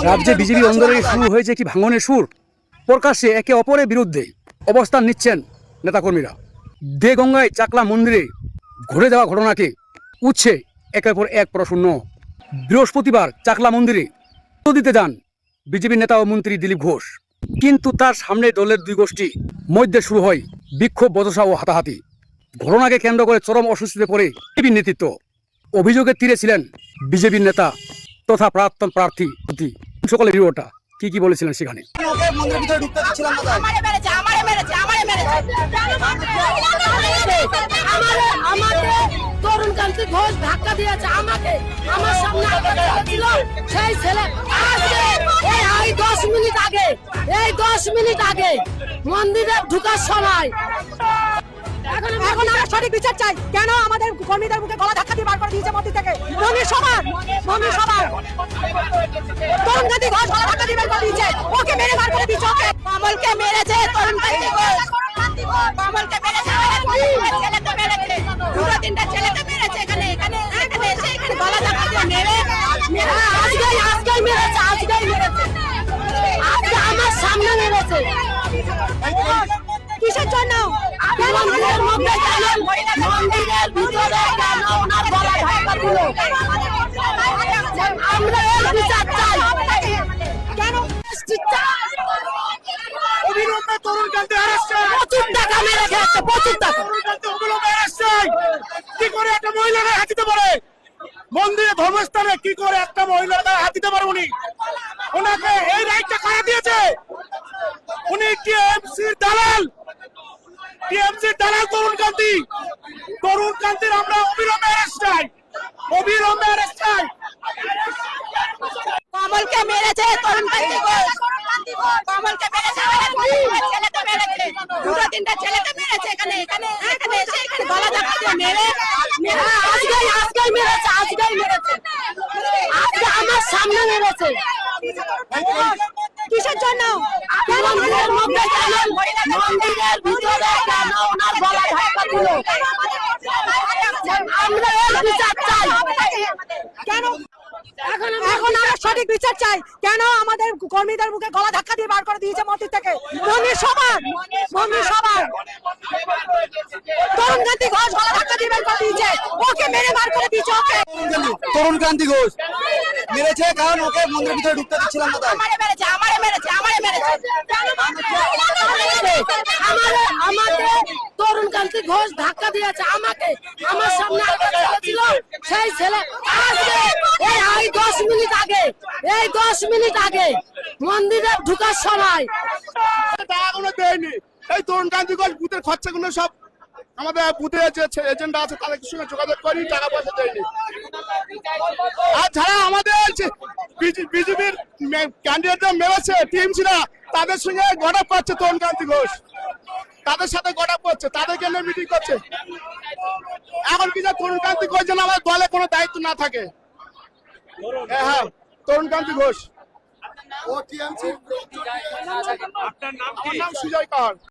রাজ্যে বিজেপি আন্দোলনে শুরু হয়েছে কি ভাঙনের সুর। প্রকাশ্যে একে অপরের বিরুদ্ধে অবস্থান নিচ্ছেন নেতাকর্মীরা। দেগঙ্গায় চাকলা মন্দিরে ঘুরে যাওয়া ঘটনাকে উঠছে একের পর এক প্রশ্ন। বৃহস্পতিবার চাকলা মন্দিরে দিতে যান বিজেপি নেতা ও মন্ত্রী দিলীপ ঘোষ, কিন্তু তার সামনে দলের দুই গোষ্ঠী মধ্যে শুরু হয় বিক্ষোভ, বচসা ও হাতাহাতি। ঘটনাকে কেন্দ্র করে চরম অস্বস্তিতে পড়ে বিজেপির নেতৃত্ব। অভিযোগের তীরে ছিলেন বিজেপির নেতা তথা প্রাক্তন প্রার্থী সকলে। ভিডিওটা কি বলেছিলেন সেখানে। তরুণকান্তি ঘোষ ধাক্কা দিয়েছে আমাকে, আমার সামনে সেই ছেলে 10 মিনিট আগে মন্দিরে ঢুকার সময়। এখন আমরা সঠিক বিচার চাই, কেন আমাদের কর্মীদের মুখে গলা ধাক্কা দিয়ে বার করে দিয়েছে মন্দির থেকে। মন্দির সবার তরুণকান্তি ঘোষ গলা ধাক্কা দিয়ে বার করে দিয়েছে, ওকে মেরে বার করে দিয়েছে। কমলকে মেরেছে তরুণকান্তি ঘোষ, কমলকে মেরেছে, ছেলেকে মেরেছে, দুটো তিনটা ছেলেকে মেরেছে। এখানে এসে এখানে গলা ধাক্কা দিয়ে মেরে আজকেই মেরেছে, আজকে আমার সামনে মেরেছে। কিসের জন্য? মন্দিরের মধ্যে গেলেন, মন্দিরের ভিতরে কেন ওনার গলা ধাক্কা দিল? আমরা এর বিচার চাই। কেন অবিলম্বে তরুণকান্তি অ্যারেস্ট চাই। প্রচুর টাকা মেরে খেয়েছে, প্রচুর টাকা। তরুণকান্তি অবিলম্বে অ্যারেস্ট চাই। কি করে একটা মহিলা গায়ে হাত দিতে পারে? মন্দিরে ধর্মস্থানে কি করে একটা মহিলা গায়ে হাত দিতে পারে? ওনাকে এই রাইটটা কারা দিয়েছে? উনি টিএমসির দালাল, তরুণকান্তির আমরা অবিলম্বে অ্যারেস্ট চাই। কমলকে মেরেছে তরুণকান্তি ঘোষ, কমলকে মেরেছে, ছেলেকে মেরেছে, দুটো তিনটা ছেলেকে মেরেছে। এখানে এসে এখানে গলা ধাক্কা দিয়ে মেরে আজকেই মেরেছে, আজকে আমার সামনে মেরেছে। কিসের জন্য? মন্দিরের মধ্যে গেলেন, মন্দিরের ভিতরে কেন ওনার গলা ধাক্কা দিল? আমরা এর বিচার চাই। কেন? এখন আমরা সঠিক বিচার চাই, কেন আমাদের কর্মীদের মুখে গলা ধাক্কা দিয়ে বার করে দিয়েছে মন্দির থেকে। মন্দির সবার তরুণকান্তি ঘোষ গলা ধাক্কা দিয়ে বার করে দিয়েছে, ওকে মেরে বার করে দিয়েছে। ওকে তরুণকান্তি ঘোষ মেরেছে কারণ ওকে মন্দিরের ভিতরে ঢুকতে দিচ্ছিলাম না। তাই আমারে মেরেছে। আমাকে তরুণকান্তি ঘোষ ধাক্কা দিয়েছে আমাকে, আমার সামনে ছিল সেই ছেলে। এই 10 মিনিট আগে মন্দিরে ঢুকার সময় টাকাগুলো দেয়নি। এই তরুণকান্তি ঘোষ বুথের খরচাগুলো সব আমাদের বুথে যে এজেন্ট আছে তাদের সঙ্গে যোগাযোগ করি, টাকা পয়সা দেয়নি। আর যারা আমাদের বিজেপির ক্যান্ডিডেটরা মেরেছে টিএমসিরা, তাদের সঙ্গে গড়াপ করছে তরুণকান্তি ঘোষ, তাদের সাথে গড়াপ করছে, তাদেরকে নিয়ে মিটিং করছে। এখন কি তরুণকান্তি ঘোষ যেন আমাদের দলে কোনো দায়িত্ব না থাকে। হ্যাঁ, তরুণকান্তি ঘোষ। আমার নাম সুজয় কর।